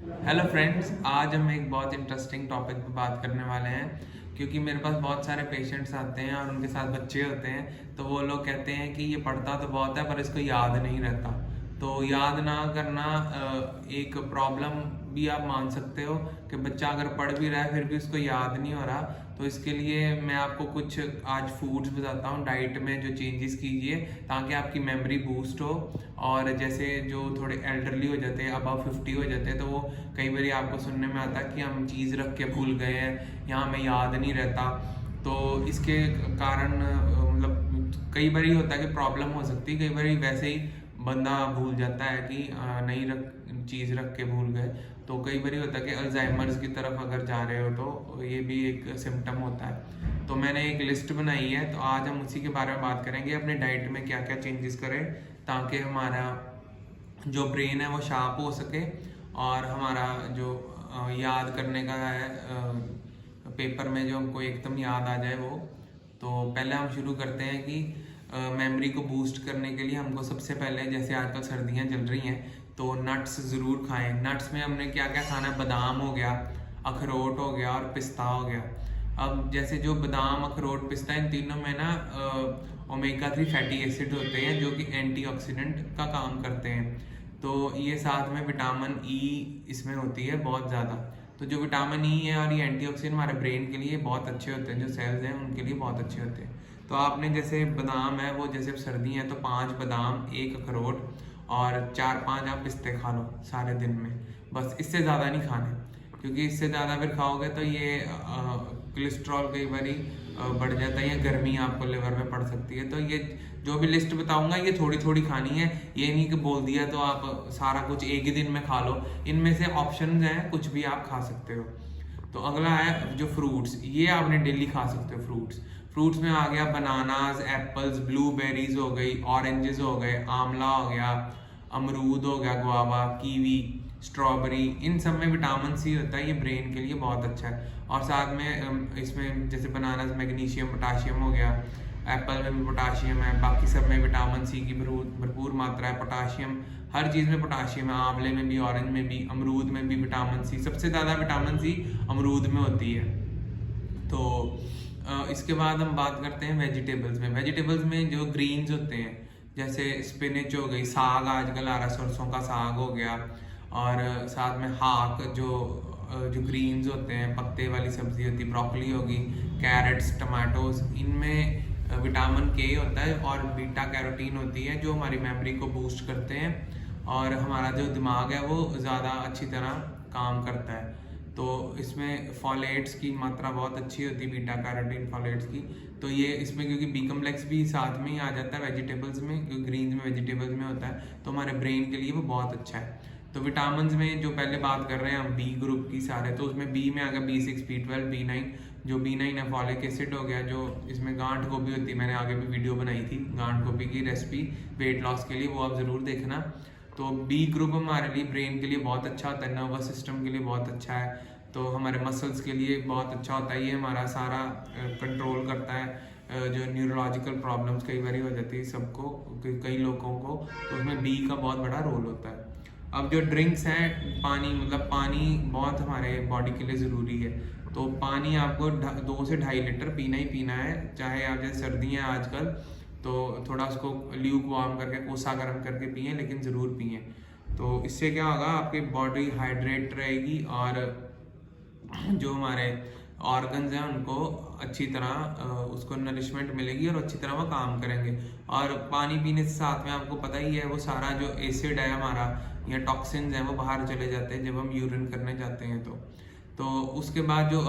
Hello friends, आज हम एक बहुत इंटरेस्टिंग टॉपिक पे बात करने वाले हैं क्योंकि मेरे पास बहुत सारे पेशेंट्स आते हैं और उनके साथ बच्चे होते हैं। तो वो लोग कहते हैं कि ये पढ़ता तो बहुत है पर इसको याद नहीं रहता। तो याद ना करना एक प्रॉब्लम भी आप मान सकते हो कि बच्चा अगर पढ़ भी रहा है फिर भी उसको याद नहीं हो रहा। तो इसके लिए मैं आपको कुछ आज फूड्स बताता हूँ, डाइट में जो चेंजेस कीजिए ताकि आपकी मेमोरी बूस्ट हो। और जैसे जो थोड़े एल्डरली हो जाते हैं, अबव 50 हो जाते हैं, तो वो कई बार आपको सुनने में आता है कि हम चीज़ रख के भूल गए हैं या हमें याद नहीं रहता। तो इसके कारण कई बार होता है कि प्रॉब्लम हो सकती है, कई बार वैसे ही बंदा भूल जाता है कि नहीं रख चीज़ रख के भूल गए। तो कई बार होता है कि अल्जाइमर्स की तरफ अगर जा रहे हो तो ये भी एक सिम्टम होता है। तो मैंने एक लिस्ट बनाई है, तो आज हम उसी के बारे में बात करेंगे, अपने डाइट में क्या क्या चेंजेस करें ताकि हमारा जो ब्रेन है वो शार्प हो सके और हमारा जो याद करने का है पेपर में जो हमको एकदम याद आ जाए वो। तो पहले हम शुरू करते हैं कि मेमोरी को बूस्ट करने के लिए हमको सबसे पहले, जैसे आजकल सर्दियाँ चल रही हैं, तो नट्स ज़रूर खाएं। नट्स में हमने क्या क्या खाना है, बादाम हो गया, अखरोट हो गया और पिस्ता हो गया। अब जैसे जो बादाम, अखरोट, पिस्ता, इन तीनों में ना ओमेगा 3 फैटी एसिड होते हैं जो कि एंटीऑक्सीडेंट का काम करते हैं। तो ये साथ में विटामिन ई इसमें होती है बहुत ज़्यादा। तो जो विटामिन ई है और ये एंटीऑक्सीडेंट हमारे ब्रेन के लिए बहुत अच्छे होते हैं, जो सेल्स हैं उनके लिए बहुत अच्छे होते हैं। तो आपने जैसे बादाम है वो, जैसे सर्दी है तो 5 बादाम, 1 अखरोट और 4-5 आप पिस्ते खा लो सारे दिन में, बस। इससे ज़्यादा नहीं खाने क्योंकि इससे ज़्यादा फिर खाओगे तो ये कोलेस्ट्रॉल कई बार बढ़ जाता है या गर्मी आपको लिवर में पड़ सकती है। तो ये जो भी लिस्ट बताऊंगा ये थोड़ी थोड़ी खानी है, ये नहीं कि बोल दिया तो आप सारा कुछ एक ही दिन में खा लो। इनमें से ऑप्शंस हैं, कुछ भी आप खा सकते हो। तो अगला है जो फ्रूट्स, ये आपने डेली खा सकते हो। फ्रूट्स में आ गया बनानाज, एप्पल्स, ब्लूबेरीज हो गई, ऑरेंजेस हो गए, आंवला हो गया, अमरूद हो गया, गुआवा, कीवी, स्ट्रॉबेरी। इन सब में विटामिन सी होता है, ये ब्रेन के लिए बहुत अच्छा है। और साथ में इसमें जैसे बनानास मैग्नीशियम, पोटाशियम हो गया, एप्पल में भी पोटाशियम है, बाकी सब में विटामिन सी की भरपूर मात्रा है। पोटाशियम हर चीज़ में पोटाशियम है, आंवले में भी, ऑरेंज में भी, अमरूद में भी विटामिन सी, सबसे ज़्यादा विटामिन सी अमरूद में होती है। तो इसके बाद हम बात करते हैं वेजिटेबल्स में जो ग्रीन्स होते हैं, जैसे स्पिनच हो गई, साग आजकल आ रहा है, सरसों का साग हो गया, और साथ में हाक, जो ग्रीन्स होते हैं, पत्ते वाली सब्जी होती है, ब्रोकली होगी, कैरेट्स, टमाटोज, इनमें विटामिन के होता है और बीटा कैरोटीन होती है जो हमारी मेमोरी को बूस्ट करते हैं और हमारा जो दिमाग है वो ज़्यादा अच्छी तरह काम करता है। तो इसमें फॉलेट्स की मात्रा बहुत अच्छी होती है, बीटा कैरोटीन फॉलेट्स की। तो ये इसमें क्योंकि बी कम्प्लेक्स भी साथ में ही आ जाता है वेजिटेबल्स में, क्योंकि ग्रीन्स में वेजिटेबल्स में होता है, तो हमारे ब्रेन के लिए वो बहुत अच्छा है। तो विटामिन में जो पहले बात कर रहे हैं हम, बी ग्रुप की सारे, तो उसमें बी में आ गया B6, B12, B9। जो B9 है फॉलिक एसिड हो गया, जो इसमें गांठ गोभी होती है, मैंने आगे भी वीडियो बनाई थी गांठ गोभी की रेसिपी वेट लॉस के लिए, वो आप ज़रूर देखना। तो बी ग्रुप हमारे लिए ब्रेन के लिए बहुत अच्छा होता है, नर्वस सिस्टम के लिए बहुत अच्छा है, तो हमारे मसल्स के लिए बहुत अच्छा होता है। ये हमारा सारा कंट्रोल करता है जो न्यूरोलॉजिकल प्रॉब्लम्स कई बार हो जाती है सबको, कई लोगों को, तो उसमें बी का बहुत बड़ा रोल होता है। अब जो ड्रिंक्स हैं, पानी बहुत हमारे बॉडी के लिए ज़रूरी है। तो पानी आपको 2 से 2.5 लीटर पीना ही पीना है, चाहे आप, जैसे सर्दियाँ हैं आजकल, तो थोड़ा उसको ल्यूक वार्म करके, कोसा गर्म करके पिएं, लेकिन ज़रूर पिएं। तो इससे क्या होगा, आपकी बॉडी हाइड्रेट रहेगी और जो हमारे ऑर्गन्स हैं उनको अच्छी तरह उसको नरिशमेंट मिलेगी और अच्छी तरह वो काम करेंगे। और पानी पीने से साथ में आपको पता ही है वो सारा जो एसिड है हमारा या टॉक्सिन्स हैं वो बाहर चले जाते हैं जब हम यूरिन करने जाते हैं। तो उसके बाद जो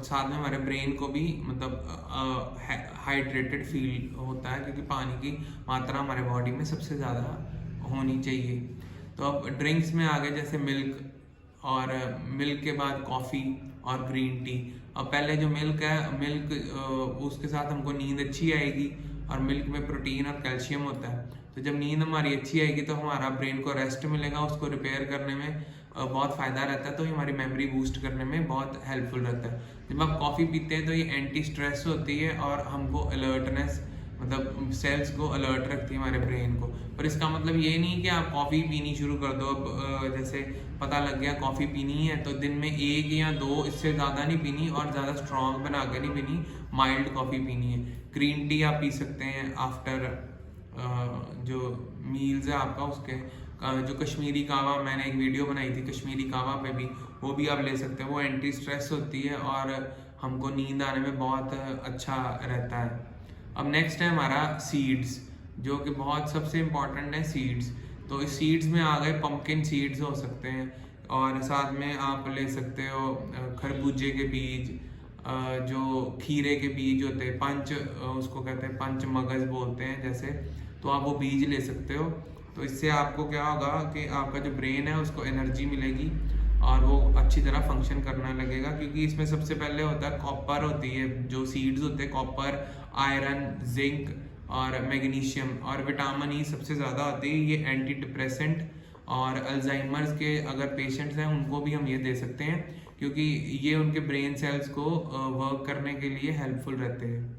साथ में हमारे ब्रेन को भी हाइड्रेटेड फील होता है, क्योंकि पानी की मात्रा हमारे बॉडी में सबसे ज़्यादा होनी चाहिए। तो अब ड्रिंक्स में आ गए जैसे मिल्क, और मिल्क के बाद कॉफ़ी और ग्रीन टी। अब पहले जो मिल्क है, उसके साथ हमको नींद अच्छी आएगी, और मिल्क में प्रोटीन और कैल्शियम होता है। तो जब नींद हमारी अच्छी आएगी तो हमारा ब्रेन को रेस्ट मिलेगा, उसको रिपेयर करने में बहुत फ़ायदा रहता है, तो ये हमारी मेमोरी बूस्ट करने में बहुत हेल्पफुल रहता है। जब आप कॉफ़ी पीते हैं तो ये एंटी स्ट्रेस होती है और हमको अलर्टनेस मतलब सेल्स को अलर्ट रखती है हमारे ब्रेन को। पर इसका मतलब ये नहीं कि आप कॉफ़ी पीनी शुरू कर दो। अब जैसे पता लग गया कॉफ़ी पीनी है तो दिन में 1 या 2, इससे ज़्यादा नहीं पीनी और ज़्यादा स्ट्रॉन्ग बना के नहीं पीनी, माइल्ड कॉफ़ी पीनी है। ग्रीन टी आप पी सकते हैं आफ्टर जो मील्स है आपका, उसके जो कश्मीरी कावा, मैंने एक वीडियो बनाई थी कश्मीरी कावा पे भी, वो भी आप ले सकते हैं। वो एंटी स्ट्रेस होती है और हमको नींद आने में बहुत अच्छा रहता है। अब नेक्स्ट है हमारा सीड्स, जो कि बहुत सबसे इम्पॉर्टेंट है सीड्स। तो इस सीड्स में आ गए पंपकिन सीड्स हो सकते हैं, और साथ में आप ले सकते हो खरबूजे के बीज, जो खीरे के बीज होते हैं, उसको कहते हैं पंच मगज बोलते हैं जैसे, तो आप वो बीज ले सकते हो। तो इससे आपको क्या होगा कि आपका जो ब्रेन है उसको एनर्जी मिलेगी और वो अच्छी तरह फंक्शन करने लगेगा, क्योंकि इसमें सबसे पहले होता है कॉपर होती है, जो सीड्स होते हैं कॉपर, आयरन, जिंक और मैग्नीशियम और विटामिन ई सबसे ज़्यादा होती है। ये एंटी डिप्रेसेंट और अल्जाइमर्स के अगर पेशेंट्स हैं उनको भी हम ये दे सकते हैं, क्योंकि ये उनके ब्रेन सेल्स को वर्क करने के लिए हेल्पफुल रहते हैं।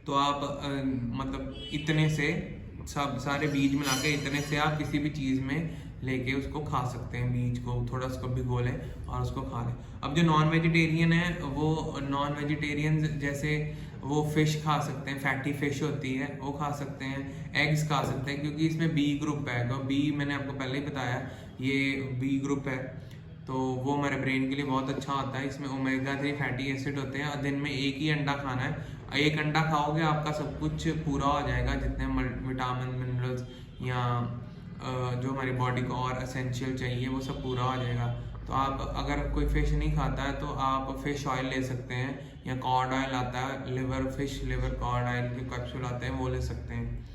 तो आप मतलब इतने से सब सारे बीज मिला के इतने से आप किसी भी चीज़ में लेके उसको खा सकते हैं, बीज को थोड़ा उसको भिगो लें और उसको खा लें। अब जो नॉन वेजिटेरियन है, वो नॉन वेजिटेरियन जैसे वो फिश खा सकते हैं, फैटी फिश होती है वो खा सकते हैं, एग्स खा सकते हैं, क्योंकि इसमें बी ग्रुप है। तो बी मैंने आपको पहले ही बताया, ये बी ग्रुप है, तो वो हमारे ब्रेन के लिए बहुत अच्छा होता है। इसमें ओमेगा 3 फैटी एसिड होते हैं। दिन में 1 ही अंडा खाना है, 1 अंडा खाओगे आपका सब कुछ पूरा हो जाएगा, जितने विटामिन मिनरल्स या जो हमारी बॉडी को और एसेंशियल चाहिए वो सब पूरा हो जाएगा। तो आप अगर कोई फिश नहीं खाता है तो आप फिश ऑयल ले सकते हैं, या कॉड ऑयल आता है, लिवर कॉड ऑयल के कैप्सूल आते हैं, वो ले सकते हैं।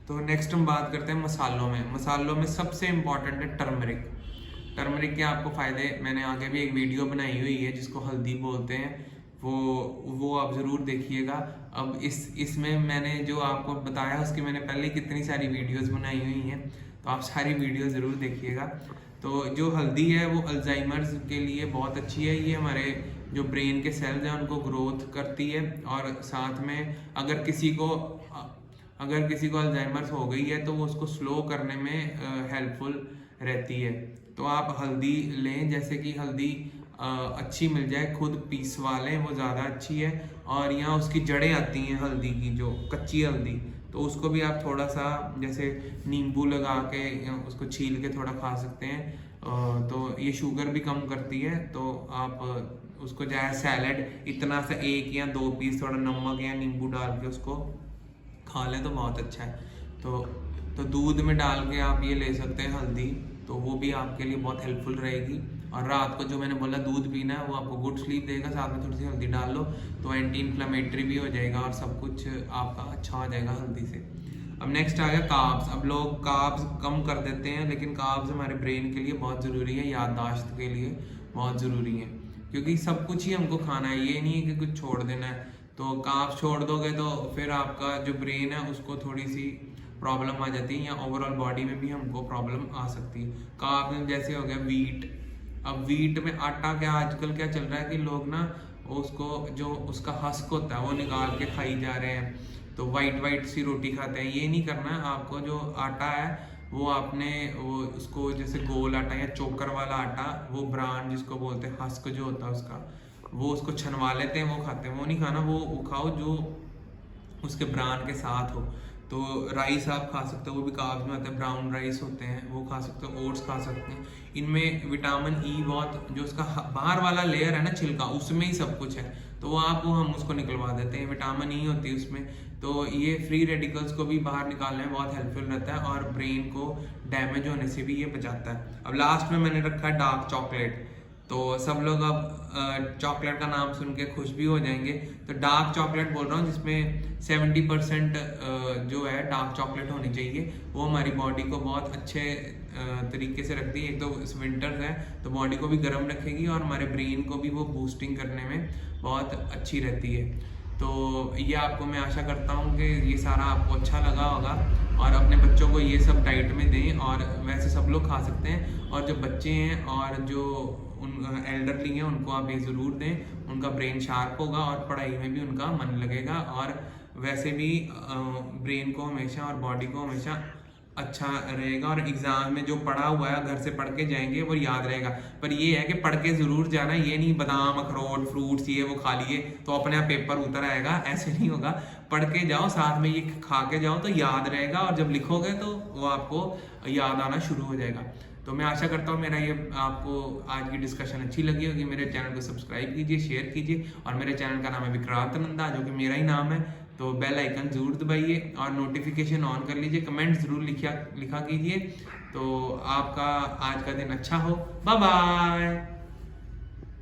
तो नेक्स्ट हम बात करते हैं मसालों में। मसालों में सबसे इम्पॉर्टेंट है टर्मरिक। टर्मरिक के आपको फ़ायदे मैंने आगे भी एक वीडियो बनाई हुई है जिसको हल्दी बोलते हैं, वो आप ज़रूर देखिएगा। अब इसमें मैंने जो आपको बताया उसकी मैंने पहले कितनी सारी वीडियोस बनाई हुई हैं, तो आप सारी वीडियो ज़रूर देखिएगा। तो जो हल्दी है वो अल्जाइमर्स के लिए बहुत अच्छी है। ये हमारे जो ब्रेन के सेल्स हैं उनको ग्रोथ करती है, और साथ में अगर किसी को अल्जाइमर्स हो गई है तो वो उसको स्लो करने में हेल्पफुल रहती है। तो आप हल्दी लें, जैसे कि हल्दी अच्छी मिल जाए, खुद पीसवा लें, वो ज़्यादा अच्छी है। और यहाँ उसकी जड़ें आती हैं हल्दी की, जो कच्ची हल्दी, तो उसको भी आप थोड़ा सा जैसे नींबू लगा के उसको छील के थोड़ा खा सकते हैं। तो ये शुगर भी कम करती है। तो आप उसको चाहे सैलेड इतना सा 1 या 2 पीस थोड़ा नमक या नींबू डाल के उसको खा लें तो बहुत अच्छा है। तो दूध में डाल के आप ये ले सकते हैं हल्दी, तो वो भी आपके लिए बहुत हेल्पफुल रहेगी। और रात को जो मैंने बोला दूध पीना है, वो आपको गुड स्लीप देगा। साथ में थोड़ी सी हल्दी डाल लो तो एंटी इन्फ्लेमेटरी भी हो जाएगा और सब कुछ आपका अच्छा हो जाएगा हल्दी से। अब नेक्स्ट आ गया कार्ब्स। अब लोग कार्ब्स कम कर देते हैं, लेकिन कार्ब्स हमारे ब्रेन के लिए बहुत ज़रूरी है, याददाश्त के लिए बहुत ज़रूरी है, क्योंकि सब कुछ ही हमको खाना है, ये नहीं है कि कुछ छोड़ देना है। तो कार्ब्स छोड़ दोगे तो फिर आपका जो ब्रेन है उसको थोड़ी सी प्रॉब्लम आ जाती है, या ओवरऑल बॉडी में भी हमको प्रॉब्लम आ सकती है। कार्ब्स में जैसे हो गया वीट। अब वीट में आटा क्या आजकल क्या चल रहा है कि लोग ना उसको जो उसका हस्क होता है वो निकाल के खाई जा रहे हैं, तो वाइट सी रोटी खाते हैं। ये नहीं करना है आपको। जो आटा है वो आपने वो उसको जैसे गोल आटा या चोकर वाला आटा, वो ब्रांड जिसको बोलते हैं, हस्क जो होता है उसका, वो उसको छनवा लेते हैं, वो खाते हैं। वो नहीं खाना, वो खाओ जो उसके ब्रांड के साथ हो। तो राइस आप खा सकते हो, वो भी कार्ब्स में आते हैं, ब्राउन राइस होते हैं, वो खा सकते हो। ओट्स खा सकते हैं। इनमें विटामिन ई बहुत, जो उसका बाहर वाला लेयर है ना छिलका, उसमें ही सब कुछ है, तो वो हम उसको निकलवा देते हैं। विटामिन ई होती है उसमें, तो ये फ्री रेडिकल्स को भी बाहर निकालने में बहुत हेल्पफुल रहता है और ब्रेन को डैमेज होने से भी ये बचाता है। अब लास्ट में मैंने रखा है डार्क चॉकलेट। तो सब लोग अब चॉकलेट का नाम सुन के खुश भी हो जाएंगे, तो डार्क चॉकलेट बोल रहा हूँ जिसमें 70% जो है डार्क चॉकलेट होनी चाहिए। वो हमारी बॉडी को बहुत अच्छे तरीके से रखती है। एक तो विंटर है तो बॉडी को भी गर्म रखेगी और हमारे ब्रेन को भी वो बूस्टिंग करने में बहुत अच्छी रहती है। तो ये आपको मैं आशा करता हूँ कि ये सारा आपको अच्छा लगा होगा, और अपने बच्चों को ये सब डाइट में दें। और वैसे सब लोग खा सकते हैं, और जो बच्चे हैं और जो उन एल्डरली हैं उनको आप ये ज़रूर दें, उनका ब्रेन शार्प होगा और पढ़ाई में भी उनका मन लगेगा। और वैसे भी ब्रेन को हमेशा और बॉडी को हमेशा अच्छा रहेगा, और एग्जाम में जो पढ़ा हुआ है घर से पढ़ के जाएंगे वो याद रहेगा। पर ये है कि पढ़ के जरूर जाना, ये नहीं बादाम अखरोट फ्रूट्स ये वो खा लिए तो अपने आप पेपर उतर आएगा, ऐसे नहीं होगा। पढ़ के जाओ, साथ में ये खा के जाओ तो याद रहेगा, और जब लिखोगे तो वो आपको याद आना शुरू हो जाएगा। तो मैं आशा करता हूँ मेरा ये आपको आज की डिस्कशन अच्छी लगी होगी। मेरे चैनल को सब्सक्राइब कीजिए, शेयर कीजिए, और मेरे चैनल का नाम है विक्रांत नंदा, जो कि मेरा ही नाम है। तो बेल आइकन जरूर दबाइए और नोटिफिकेशन ऑन कर लीजिए, कमेंट जरूर लिखा कीजिए। तो आपका आज का दिन अच्छा हो। Bye bye.